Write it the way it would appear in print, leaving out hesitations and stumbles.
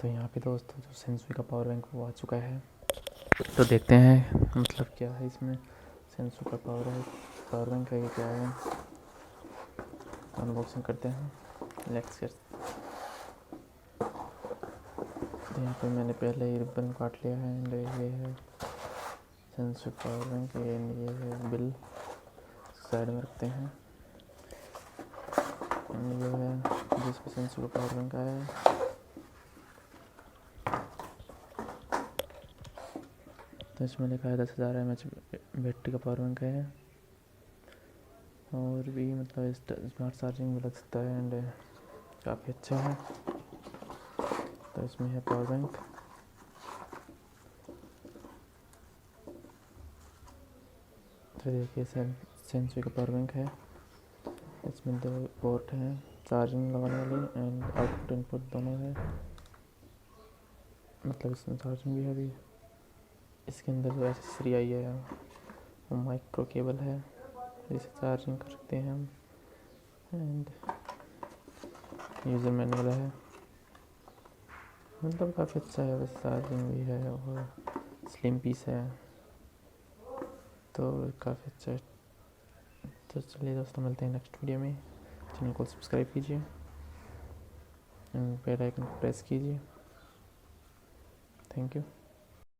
तो यहाँ पे दोस्तों जो सेंसुई का पावर बैंक वो आ चुका है, तो देखते हैं मतलब क्या है इसमें। सेंसुई का पावर बैंक है, ये क्या है, अनबॉक्सिंग करते हैं। Let's get. तो यहाँ पे मैंने पहले ही रिबन काट लिया है एंड ये है सेंसुई पावर बैंक, ये है बिल, साइड में रखते हैं। एंड ये है जिसमें सेंसुई का पावर बैंक आया है। तो इसमें लिखा है 10,000 mAh बैटरी का पावर बैंक है, और भी मतलब स्मार्ट चार्जिंग भी लग सकता है एंड काफ़ी अच्छा है। तो इसमें है पावर बैंक। तो देखिए सेंसुई का पावर बैंक है, इसमें 2 पोर्ट हैं चार्जिंग लगाने वाली एंड आउटपुट इनपुट दोनों है, मतलब इसमें चार्जिंग भी है। अभी इसके अंदर जो एसेसरी आई है वो माइक्रो केबल है, जिसे चार्जिंग कर सकते हैं हम। एंड यूज़र मैनुअल है, मतलब काफ़ी अच्छा है, बस चार्जिंग भी है और स्लिम पीस है, तो काफ़ी अच्छा है। तो चलिए दोस्तों, मिलते हैं नेक्स्ट वीडियो में। चैनल को सब्सक्राइब कीजिए एंड बेल आइकन प्रेस कीजिए। Thank you.